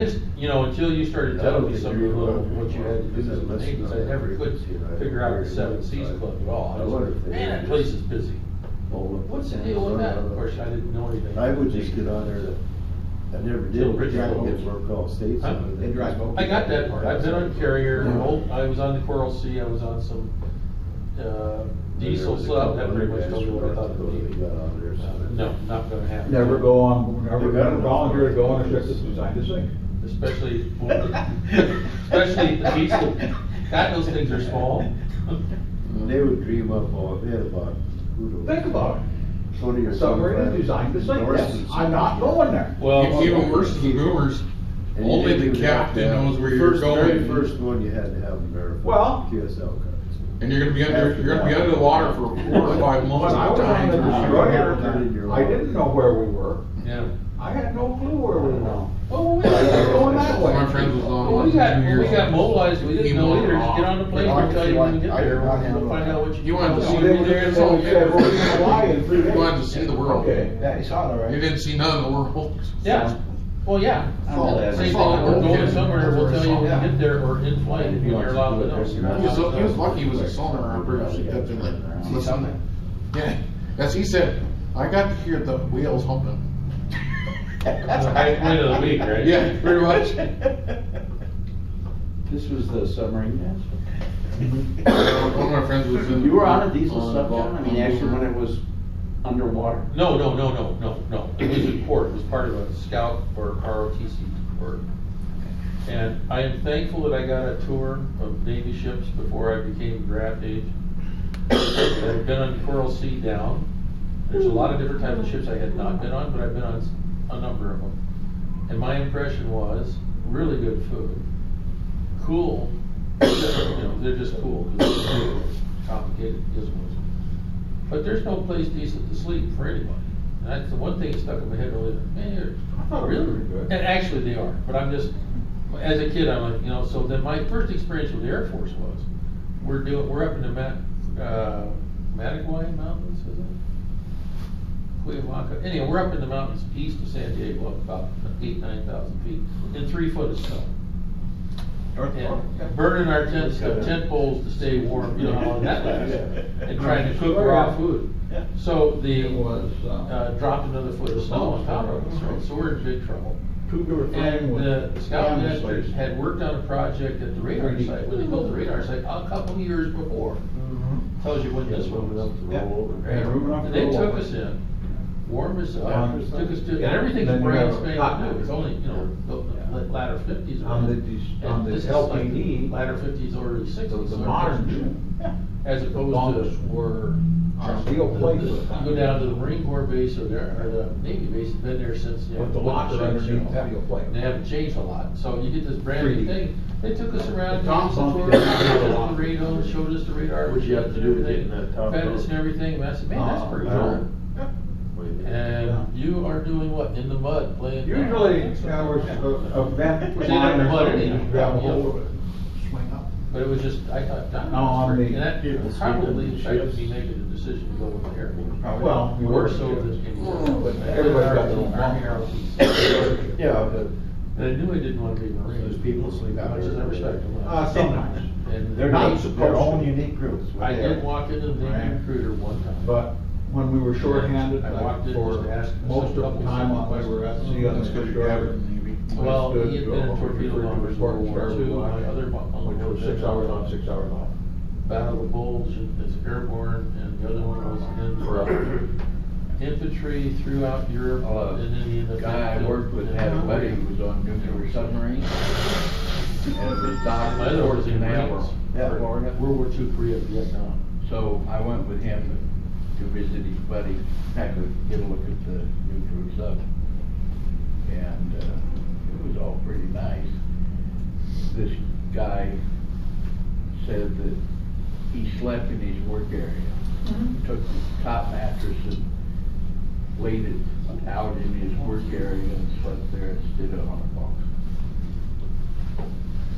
Just, until you started telling me some of the little, what you had to do as a maintenance, I never could figure out the Seven Seas Club at all. I was like, man, that place is busy. Well, what's the deal with that? Of course, I didn't know anything. I would just get on there. I never did. Get work called states. They drive boats. I got that part. I've been on Carrier. I was on the Coral Sea. I was on some diesel stuff. That pretty much told me what I thought it would be. No, not going to happen. Never volunteer to go on a ship that's designed to sink. Especially the diesel. God, those things are small. They would dream up all, they had about. Think about it. 20 or Submarine is designed to sink. Yes, I'm not going there. Well, even worse than the boomers. Only the captain knows where you're going. The very first one you had to have them verified. Well, QSL cards. And you're gonna be under the water for 4 or 5 months. When I was on the destroyer, I didn't know where we were. Yeah. I had no clue where we were. Well, we going that way. My friend was on. we got mobilized. We didn't know either. Just get on the plane. We'll tell you when you get there. We'll find out what you. You wanted to see They said we're in Hawaii in 3 days. You wanted to see the world. Okay. Yeah, you saw it already. You didn't see none of the world. Yeah. Well, yeah. Same thing. We're going somewhere. We'll tell you when you get there or in flight when you're allowed to know. He was lucky he was a sonar operator, so he got to see something. Yeah, as he said, I got to hear the wheels humping. That's the high point of the week, right? Yeah, pretty much. This was the submarine dance? One of my friends was in. You were on a diesel sub, John? I mean, actually, when it was underwater? No. It was in port. It was part of a scout or ROTC port. And I am thankful that I got a tour of Navy ships before I became draft age. I've been on Coral Sea down. There's a lot of different types of ships I had not been on, but I've been on a number of them. And my impression was really good food, cool. They're just cool because they're complicated gizmos. But there's no place decent to sleep for anybody. And that's the one thing that stuck in my head really. Man, I thought really? they were good. And actually they are. But I'm just, as a kid, I'm like, so then my first experience with the Air Force was, we're up in the Mataguay Mountains, is it? Cuyahoga. Anyway, we're up in the mountains east of San Diego, up about 8,000-9,000 feet, in 3 foot of snow. And burning our tent poles to stay warm, you know how long that lasts, and trying to cook raw food. So dropped another foot of snow on top of us, right? So we're in big trouble. And the scoutmasters had worked on a project at the radar site, when they built the radar site, a couple of years before. Tells you when this one was. And they took us in, warmed us up, took us to, and everything's brand spanking new. It's only, the latter 50s. On the LPD, latter 50s, early 60s. the modern as opposed bunks to were on steel plates. you go down to the Marine Corps base or the Navy base, been there since With the locker underneath steel plate. They haven't changed a lot. So you get this brand new 3D. thing. They took us around, Thompson showed us the radar, showed us the radar. What you have to do to get in that top fed us row? and everything. And I said, man, that's pretty cool. And you are doing what? In the mud, playing. Usually, there was a vent. Which ain't in the mud anyhow. Grab a hold of it, swing up. But it was just, I thought, God, No, that's great. on And the- that probably affected me making the decision to go with the Air Force. Well, we More were so than anything. but everybody's got their own Army bunk. ROTC. Yeah, but And I knew I didn't want to be a Marine. Those people sleep out Much as I there. respect them. Sometimes. And They're not their own unique groups. I did walk into the Navy Right. recruiter one time. But when we were shorthanded, I walked in for just to ask most of the time when we were at sea on the destroyer. Well, he had been a torpedo bomber in World War II. My other Which was 6 hours on, 6 hours off. Battle of the Bulge is airborne, and the other one was in infantry throughout Europe and then the Guy I worked with had a buddy who was on nuclear submarine. And it was Don My other one was in Florida. Florida, World War II, Korea, Vietnam. So I went with him to visit his buddy, I could get a look at the nuclear sub. And it was all pretty nice. This guy said that he slept in his work area. Took the top mattress and laid it out in his work area and slept there instead of on a box.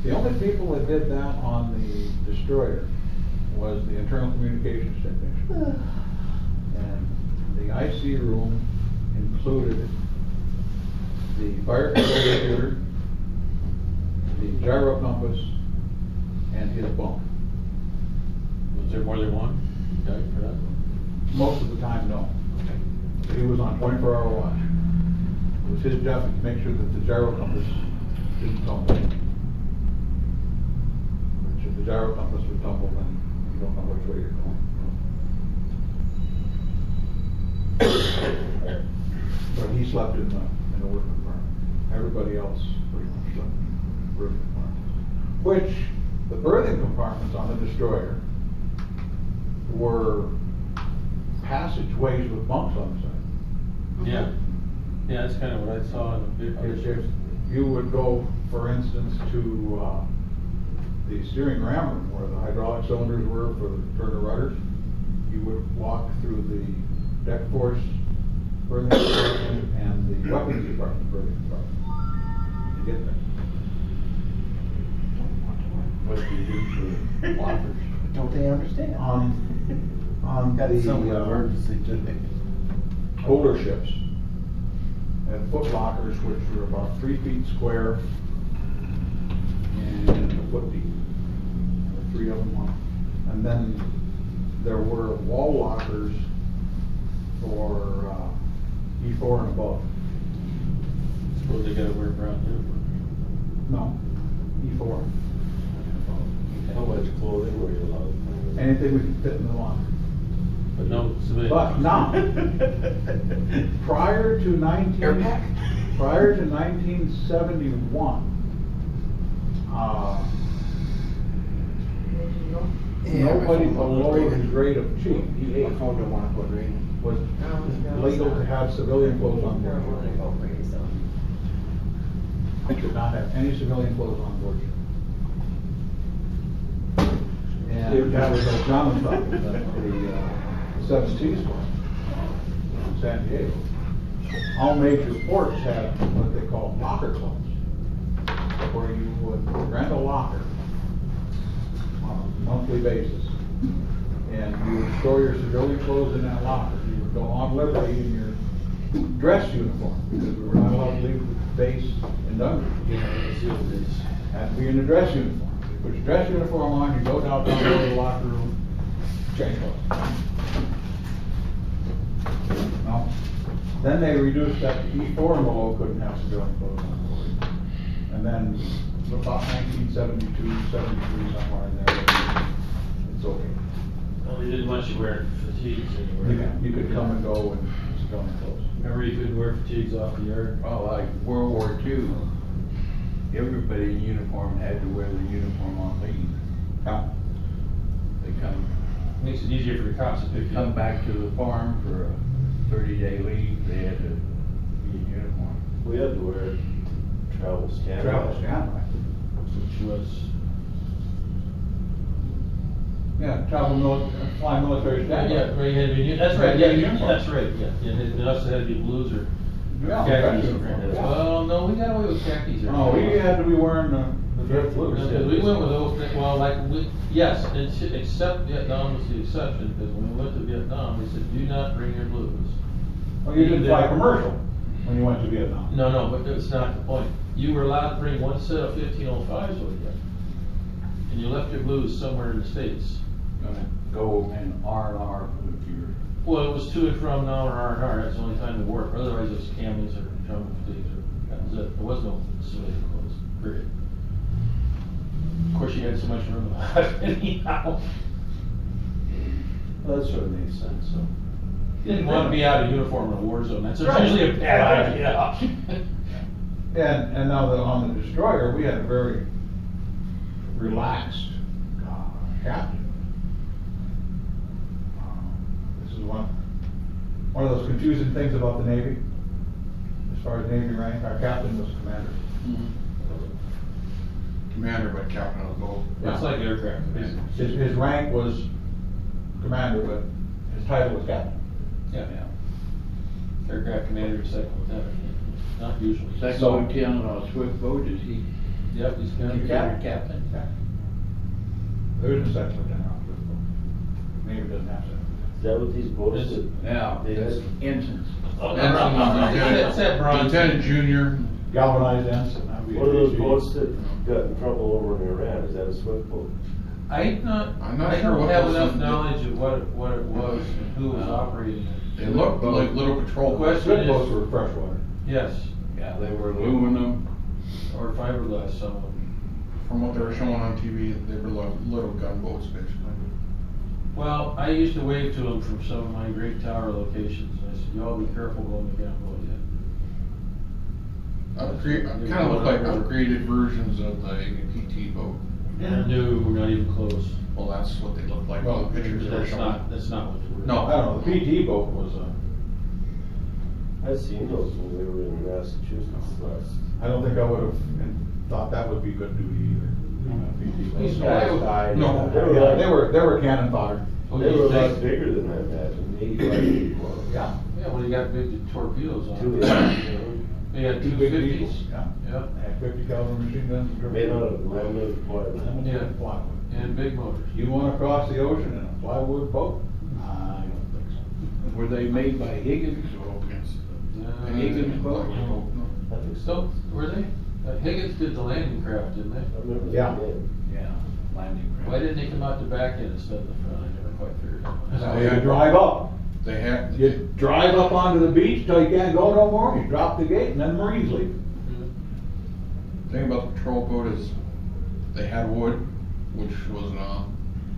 The only people that did that on the destroyer was the internal communications technician. And the IC room included the fire control computer, gyro compass, and his bunk. Was there more than one guy for that? Most of the time, no. He was on 24-hour watch. It was his job to make sure that the gyro compass didn't tumble. Which if the gyro compass would tumble, then you don't know which way you're going. But he slept in the working compartment. Everybody else pretty much slept in the berthing compartments. Which, the berthing compartments on the destroyer were passageways with bunks on the side. Yeah. Yeah, that's kind of what I saw in the If you would go, for instance, to the steering ram room where the hydraulic cylinders were for the turner rudders, you would walk through the deck force berthing compartment and the weapons department berthing compartment to get there. What do you do for lockers? Don't they understand? On Got some the emergency to older ships had foot lockers which were about 3 feet square and a foot deep. There were 3 of them on. And then there were wall lockers for E4 and above. Suppose they gotta wear brown uniform. No, E4. How much clothing were you allowed? Anything we could fit in the locker. But no civilian. But now, prior to 1971, nobody below the grade of chief, E8, was legal to have civilian clothes on board. I could not have any civilian clothes on board. And that was a common problem at the 7 Seas Club in San Diego. All major ports had what they call locker clubs, where you would rent a locker on a monthly basis, and you would store your civilian clothes in that locker. You would go on liberty in your dress uniform, because we were not allowed to leave the base in Dunwoody. Had to be in the dress uniform. You put your dress uniform on, you go down to the locker room, change clothes. No. Then they reduced that to E4 and below couldn't have civilian clothes on board. And then about 1972, 73, somewhere in there, it's okay. Well, they didn't want you wearing fatigues anywhere. You could come and go in civilian clothes. Remember, you couldn't wear fatigues off the yard? Well, like World War II, everybody in uniform had to wear the uniform on leave. Yeah. They Makes it easier for the cops to pick you come up. back to the farm for a 30-day leave, they had to be in uniform. We had to wear travel standby. Travel standby. Which was, Yeah, fly military standby. yeah, right, you had to be, that's right, yeah, that's right, yeah. It also had to be blues or Yeah, khakis. yeah. Well, no, we got away with khakis. No, we had to be wearing the dress blues. We went with those, well, yes, except Vietnam was the exception, because when we went to Vietnam, they said, do not bring your blues. Well, you didn't fly commercial when you went to Vietnam. No, but that's not the point. You were allowed to bring one set of 1505s with you. And you left your blues somewhere in the States. Gonna go and R&R with your. Well, it was to and from now and R&R, that's the only time they wore it. Otherwise, it was camis or jungle fatigues, or, that was it. There was no civilian clothes, period. Of course, you had so much room anyhow. Well, that sort of makes sense, so. You didn't want to be out of uniform in a war zone, that's Right. usually a bad idea. And now on the destroyer, we had a very relaxed captain. This is one of those confusing things about the Navy. As far as Navy rank, our captain was commander. Commander, but captain of the boat. It's like aircraft. His rank was commander, but his title was captain. Yeah. Aircraft commander, second lieutenant, not usually. Second So- lieutenant on a swift boat, is he Yep, he's gonna be considered captain. captain? There isn't a second lieutenant on this boat. Navy doesn't have second. Is that what these boats Is did? it? Yeah, They that's did. ensigns. Oh, Ensign, It's that bronze. Lieutenant junior. Galvanized ensign. That would be be a One of those TC. boats that got in trouble over in Iran, is that a swift boat? I'm not I sure don't what have those enough things- knowledge of what it was and who was operating it. They looked like little patrol The boats. question Swift boats is- were freshwater. Yes, Yeah, they were aluminum. or fiberglass, some of them. From what they were showing on TV, they were like little gunboats basically. Well, I used to wave to them from some of my great tower locations, and I said, y'all be careful going to Cambodia. Kind of look like upgraded versions of the PT boat. No, not even close. Well, that's what they look like on the pictures they were showing. That's not what they were. No. I don't know, the PT boat was, I seen those when we were in Massachusetts last. I don't think I would have thought that would be good duty either. PT boats. These guys died. No. Yeah, they were cannon fodder. They were a lot bigger than I imagined, 85 feet long. Yeah. Yeah, well, you got big torpedoes on Two, them. They had Two two big fifties. Eagles, yeah. Yeah, They had 50 caliber machine guns. and Made out torpedoes. of laminated plywood. Laminated plywood. and big motors. You wanna cross the ocean in a plywood boat? I don't think so. Were they made by Higgins? Uh, Higgins boat? I think So, were they? Higgins did the landing craft, didn't I they? remember that Yeah. name. Yeah, landing craft. Why didn't they come out the back end instead of the front? I never quite figured That's out. how you drive up. They had, You drive up onto the beach till you can't go no more, you drop the gate and then the Marines leave. the thing about the patrol boat is they had wood, which was a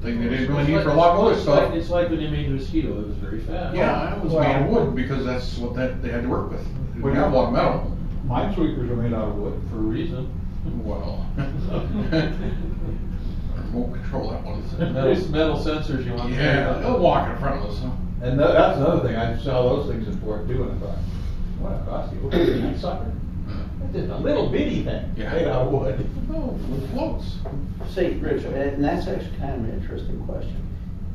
thing they didn't really need for a lot of other stuff. It's like when they made the mosquito, it was very fast. Yeah, it was made of wood because that's what they had to work with. They Well, didn't have a lot of yeah. metal. Minesweepers are made out of wood. For a reason. Well. Remote control that one. Metal sensors, you want to say. Yeah, they'll walk in front of us, huh? And that's another thing, I saw those things in Fort too, and I thought, what a cost you, what is that sucker? That's just a little bitty thing, Yeah. made out of wood. No, it floats. Say, Rich, and that's actually kind of an interesting question.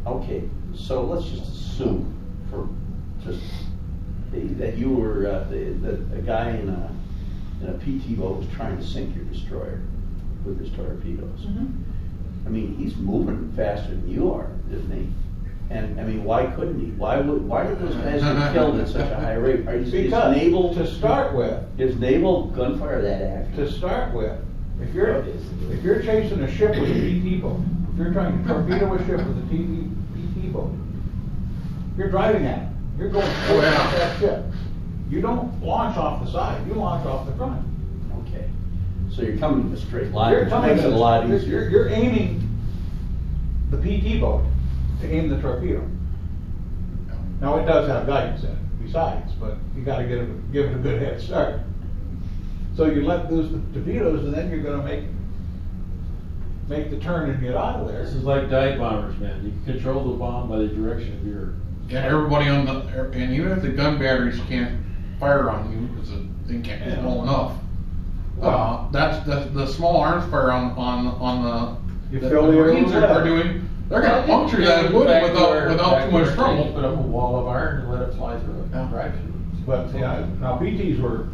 Okay, so let's just assume for just that you were, that a guy in a PT boat was trying to sink your destroyer with his torpedoes. I mean, he's moving faster than you are, isn't he? And, I mean, why couldn't he? Why did those guys get killed at such a high rate? Is Because, naval, to start with, is naval gunfire that accurate? to start with, if you're chasing a ship with a PT boat, if you're trying to torpedo a ship with a PT boat, you're driving at it, you're going straight at that ship. You don't launch off the side, you launch off the front. Okay, so you're coming in a straight line, You're which coming makes it a lot you're- easier. You're aiming the PT boat to aim the torpedo. Now, it does have guidance in it besides, but you gotta give it a good head start. So you let loose the torpedoes and then you're gonna make the turn and get out of there. This is like dive bombers, man. You can control the bomb by the direction of your. Yeah, everybody on the, and even if the gun batteries can't fire on you, because the thing can't be small enough. That's the small arms fire on You the fill the Marines area with are lead. doing, they're gonna puncture that wood without too much trouble. Put up a wall of iron and let it fly through it, Yeah. drive through it. But, yeah, now PTs were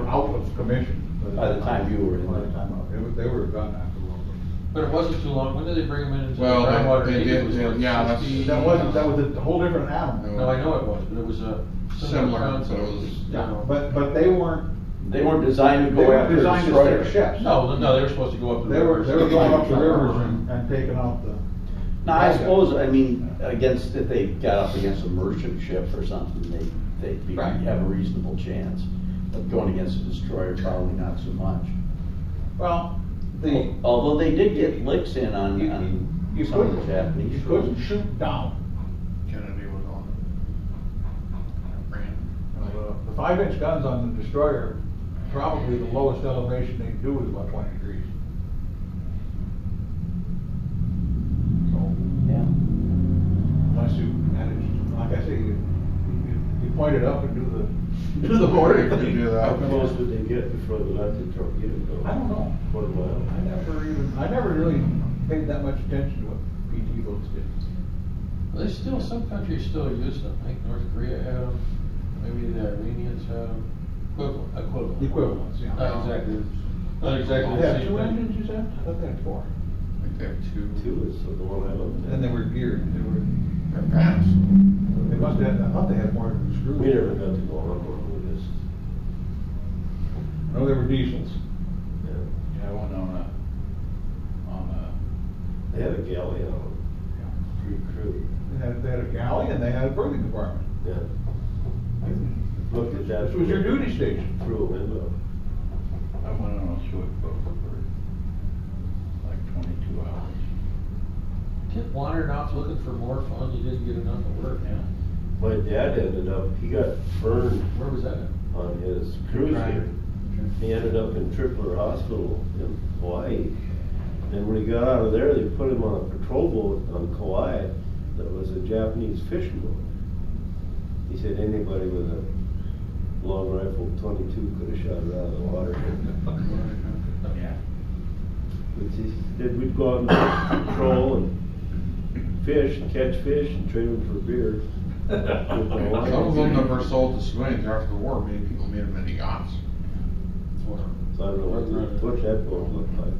out of commission. By the time you were in By there. the time they were done after World War. But it wasn't too long. When did they bring them in into the Well, groundwater? they Navy? did, It was like yeah, that's- 60 That was a whole different animal. No, I know it was, but it was a Similar, concept. but it was- You Yeah, know. but they weren't Designed to They go weren't after designed to destroyers. sink ships. No, they were supposed to go up the They were rivers. going up the rivers and taking out the. Now, I suppose, I mean, if they got up against a merchant ship or something, they'd Right. have a reasonable chance. But going against a destroyer, probably not so much. Well, Although they did get licks in on you some of the couldn't, Japanese. you couldn't shoot down. Kennedy was on it. Ran. The 5-inch guns on the destroyer, probably the lowest elevation they can do is about 20 degrees. So, Yeah. unless you manage, like I say, you point it up and do the border. You can do that. How close would they get before they let the torpedo go? I don't know. Quarter mile? I never really paid that much attention to what PT boats did. Some countries still use them. I think North Korea had them, maybe the Iranians had them. Equivalent. Equivalents, yeah. Not exactly They the had same 2 thing. engines, you said? I thought they had 4. I think they have two. Two is the one I looked at. And they were geared, They're fast. they must have, I thought they had more screws. We never got to go on one with this. No, they were diesels. Yeah. They had a galley on them, crew. They had a galley and they had a berthing compartment. Yeah. Looked at that. This was your duty station. Through a window. I went on a swift boat for like 22 hours. Kept wandering off looking for more fun, you didn't get enough of work, man. My dad ended up, he got burned Where was that at? on his cruiser. He ended up in Tripler Hospital in Hawaii. And when he got out of there, they put him on a patrol boat on Kauai that was a Japanese fishing boat. He said anybody with a long rifle 22 could have shot it out of the water. Yeah. But he said we'd go out and patrol and fish and catch fish and trade them for beer. Some of them never sold to civilians after the war, many people made them into yachts. So I don't know what that boat looked like.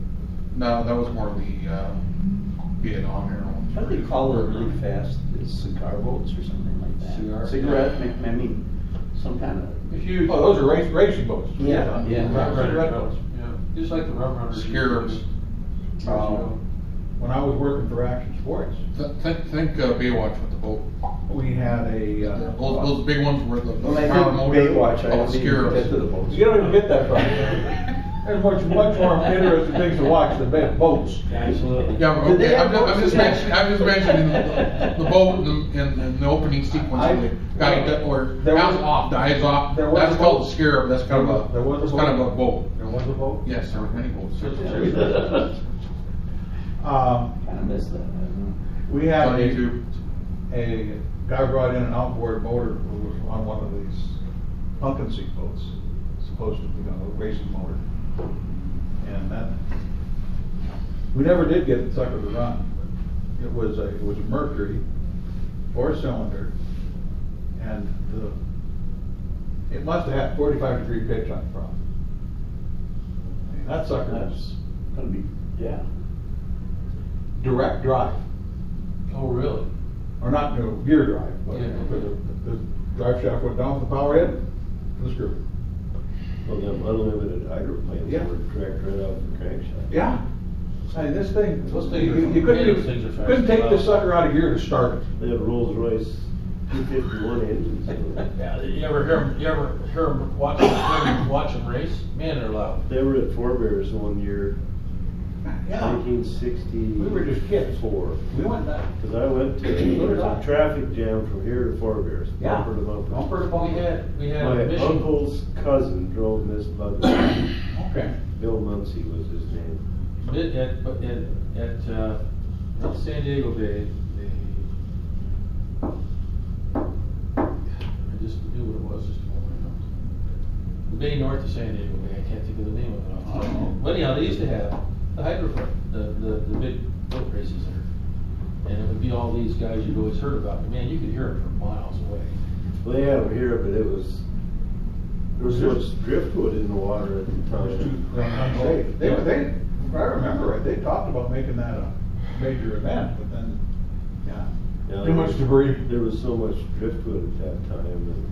No, that was more of the, Vietnam era. What do they call it really fast? It's cigar boats or something like that? Cigarette, I mean, some kind of. Huge. Oh, those are racing boats. Yeah, yeah. Rum Cigarette runners, boats. yeah, just like the rum runners. Scarabs. When I was working for Action Sports, Think Baywatch with the boat. we had a, Those big ones were the When I power think motor. Baywatch, I Oh, don't even Scarabs. get to the boats. you don't even get that far. There's much more interesting things to watch than boats. Absolutely. Yeah, Did they okay, have I'm just boats? mentioning the boat in the opening sequence, where the guy There was- dies off, there was that's a called boat. a scarab, that's kind of There was a that's boat. kind of a boat. There was a boat? Yes, there were many boats. Kinda missed that. I don't know. We had On YouTube. a guy brought in an outboard motor who was on one of these pumpkin seat boats, supposed to be on a racing motor. And that, we never did get the sucker to run. It was a Mercury, 4-cylinder, and it must have had 45-degree pitch on the front. I mean, that sucker That's was gonna be, yeah. direct drive. Oh, really? Or not, no, gear drive, but Yeah. the drive shaft went down with the power head to the screw. Well, them unlimited hydroplanes Yeah. were direct right off the crankshaft. Yeah. I mean, this thing, Those you things are- couldn't, those things are fast. couldn't take this sucker out of gear to start it. They had Rolls Royce 251 engines. Yeah, you ever hear 'em watch them race? Man, they're loud. They were at Forebears one year, Yeah. 1964. We were just kids. We went that. Because I went to, there was a traffic jam from here to Forebears. Yeah. Bumper to bumper. Bumper to bumper. We had My a mission. uncle's cousin drove this buggy. Okay. Bill Muncie was his name. At San Diego Bay, I just knew what it was just a moment ago. The bay north of San Diego Bay, I can't think of the name of it off the top of my head. But anyhow, they used to have the hydroplane, the big boat races there. And it would be all these guys you'd always heard about, and man, you could hear it from miles away. Well, they had them here, but there was so much driftwood in the water at the It was too time. unsafe. They, if I remember right, they talked about making that a major event, but then, yeah. Yeah, Too much debris. There was so much driftwood at that time. And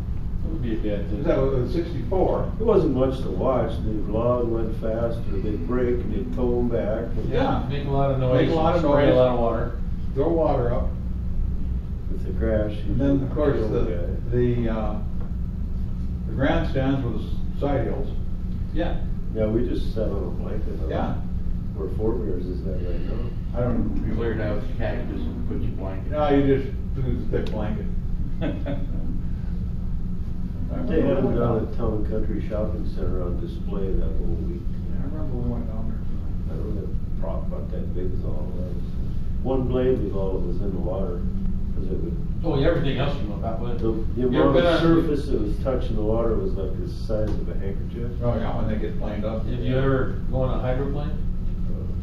It would be a bad thing. That was 64. it wasn't much to watch. The log went fast, or they'd break and they'd tow them back. And Yeah. Make a lot of noise. Make a lot of spray noise. a lot of water. Throw water up. With the crash. And then, of course, killed the guy. the grandstands with the side hills. Yeah. Yeah, we just sat on a blanket. Yeah. Where Forebears is that right now. I don't know. Cleared out the cactus and put your blanket. No, you just do the thick blanket. They had them down at Town Country Shopping Center on display that whole week. I remember we went down there. I don't have a prop about that big as all it was. One blade was all that was in the water, because it would, Oh, yeah, everything else you know about, but. the You ever amount been of on- surface that was touching the water was like the size of a handkerchief. Oh, yeah, when they get planed up. Have you ever gone on a hydroplane?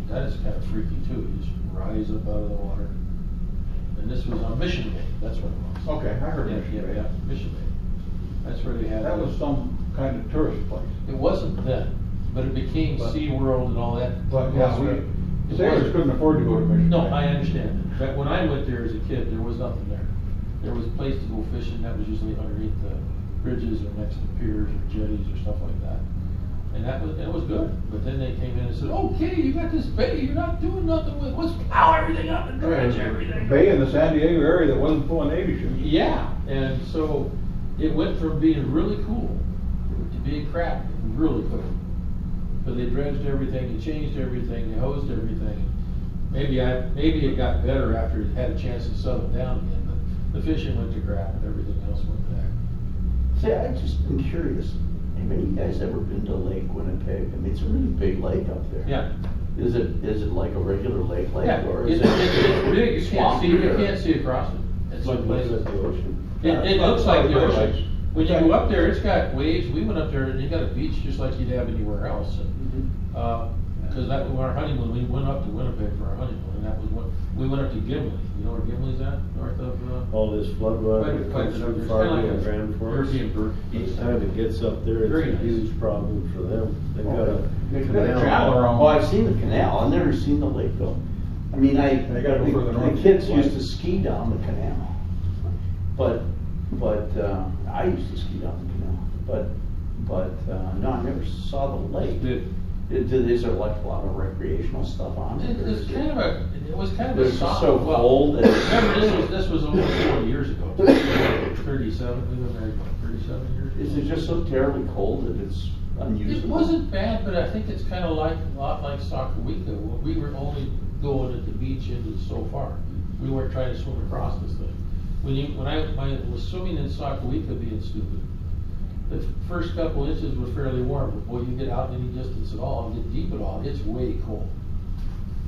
That is kind of freaky too, you just rise up out of the water. And this was on Mission Bay, that's what it was. Okay, I heard Yeah, Mission Bay. Yeah, Mission Bay. That's where they had. That was some kind of tourist place. It wasn't then, but it became But- SeaWorld and all that. But, yeah, It sailors wasn't. couldn't afford to go to Mission Bay. No, I understand. But when I went there as a kid, there was nothing there. There was a place to go fishing, that was usually underneath the bridges or next to piers or jetties or stuff like that. And it was good, but then they came in and said, okay, you got this bay, you're not doing nothing with, let's plow everything up and dredge everything. Bay in the San Diego area that wasn't full of Navy ships. Yeah, and so it went from being really cool to being crap really quick. But they dredged everything, they changed everything, they hosed everything. Maybe it got better after it had a chance to settle down again, but the fishing went to crap and everything else went back. See, I just been curious, have any of you guys ever been to Lake Winnipeg? I mean, it's a really big lake up there. Yeah. Is it like a regular lake, Yeah, or is it's it? big, you can't see across it. It's Like like looking at the ocean. It looks like the Very ocean. nice. When you go up there, it's got waves. We went up there and you got a beach just like you'd have anywhere else. Cause that was our honeymoon, we went up to Winnipeg for our honeymoon, and that was we went up to Gimli. You know where Gimli's at? North of, All this flood water that comes through It's Fargo kinda and like Grand a Forks. European beach. Each time it gets up there, Very it's a nice. huge problem for them. They've got They've a got a channel canal. around. Oh, I've seen the canal, I've never seen the lake though. I mean, They gotta go further the north. kids used to ski down the canal. But, I used to ski down the canal, but, no, I never saw the lake. Is there like a lot of recreational stuff on it? or It's is kind of it was kind of But a it's soft. so well, cold that- Remember, this was over 40 years ago. 37, we've been married, what, 37 years? Is it just so terribly cold that it's unusable? It wasn't bad, but I think it's kind of like, a lot like Sakawika. We were only going at the beach into so far. We weren't trying to swim across this thing. When I was swimming in Sakawika being stupid, the first couple inches were fairly warm, but boy, you get out any distance at all and get deep at all, it's way cold.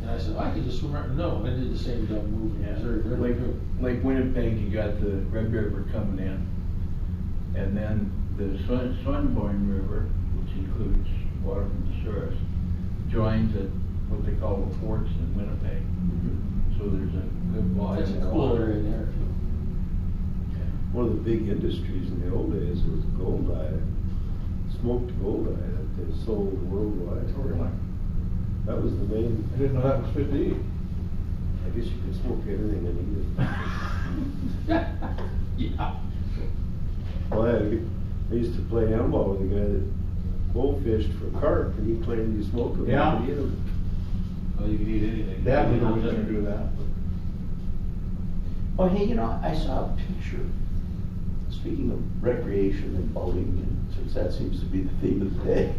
And I said, I could just swim right, no, I did the same dumb move. Yeah, Very, very good. Lake Winnipeg, you got the Red River coming in, and then the Swanbourne River, which includes water from the source, joins at what they call the forts in Winnipeg. So there's a good volume. That's a of cool water. area there too. One of the big industries in the old days was gold eye, smoked gold eye that they sold worldwide. Oh, really? That was the main, I didn't know that was fit to eat. I guess you could smoke anything and eat it. Yeah. Well, I used to play handball with a guy that bow fished for carp, and he claimed you smoke them. Yeah. You could eat them. Well, you can eat anything. Dad was always gonna do that. Oh, hey, I saw a picture, speaking of recreation and boating, and since that seems to be the theme of the day,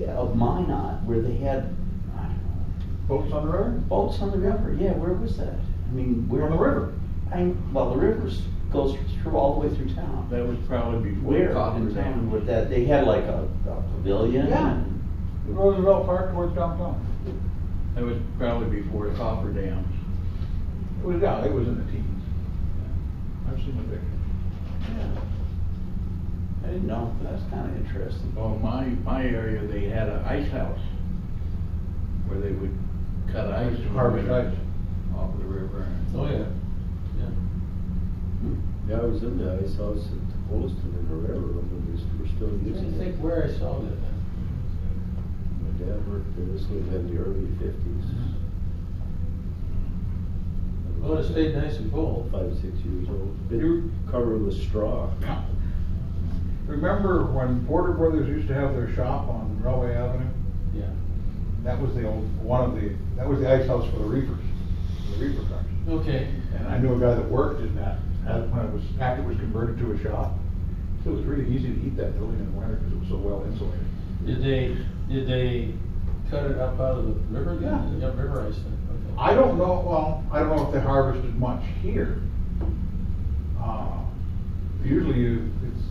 of Minot, where they had, I don't know, Boats on the river? boats on the river, yeah, where was that? I mean, where? On the river. Well, the river goes through, all the way through town. That was probably before Where Copper in town Dam. with that, they had like a pavilion? Yeah. and- Roosevelt Park towards downtown. That was probably before Copper Dam. It was, yeah, it was in the teens. I've seen the picture. Yeah. I didn't know, but that's kinda interesting. Well, my area, they had an ice house where they would cut ice. in the Harvest winter ice. Off of the river. Oh, yeah. Yeah. Yeah, I was in the ice house at Holliston in the railroad when we were still I using can't think it. where I saw that. My dad worked there, this was in the early 50s. Well, it stayed nice and cold. 5, 6 years old. You- It covered with straw. Yeah. Remember when Porter Brothers used to have their shop on Railway Avenue? Yeah. That was the ice house for the reefers, the reefer cars. Okay. And I knew a guy that worked in that, when after it was converted to a shop. So it was really easy to heat that building in the winter because it was so well insulated. Did they cut it up out of the river? Yeah. Yeah, river ice thing, okay. I don't know if they harvested much here. Usually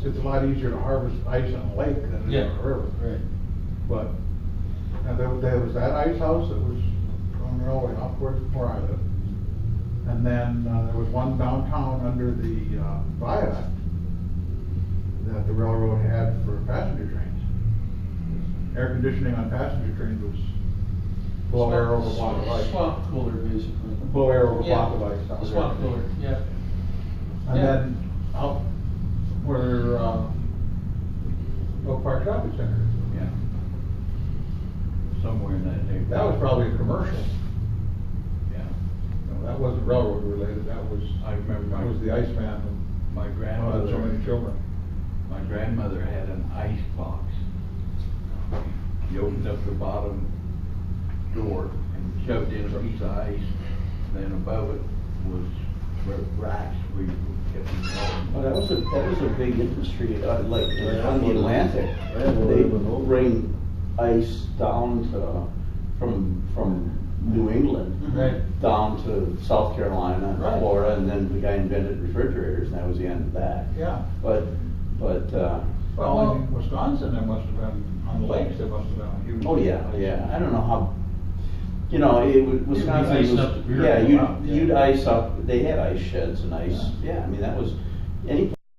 it's a lot easier to harvest ice on a lake than it is Yeah, on a river. right. But, now there was that ice house that was on the railway off towards where I live. And then, there was one downtown under the, viaduct that the railroad had for passenger trains. Air conditioning on passenger trains was blow air over a block of ice. Swamp cooler, basically. Blow air over a Yeah, block of ice. That a was swamp air cooler, conditioning. yeah. And Yeah. then out where, Oak Park Shopping Center. Yeah. Somewhere in that neighborhood. That was probably a commercial. Yeah. No, that wasn't railroad related, that was, I remember that was the Iceman my who had so many grandmother, children. my grandmother had an ice box You opened up the bottom door and shoved in a piece of ice, then above it was racks where you kept them Well, that was a big industry, like Yeah. on the Atlantic. Yeah, well, They it was old. bring ice down to, from New England. Right. Down to South Carolina and Right. Florida, and then the guy invented refrigerators, and that was the end of that. Yeah. But, Well, in Wisconsin, there must have been, on the lakes, there must have been a huge. oh yeah, I don't know how, you know, Wisconsin icing was, up the beer. yeah, Wow, yeah. you'd ice up, they had ice sheds and ice, yeah, I mean, that was, any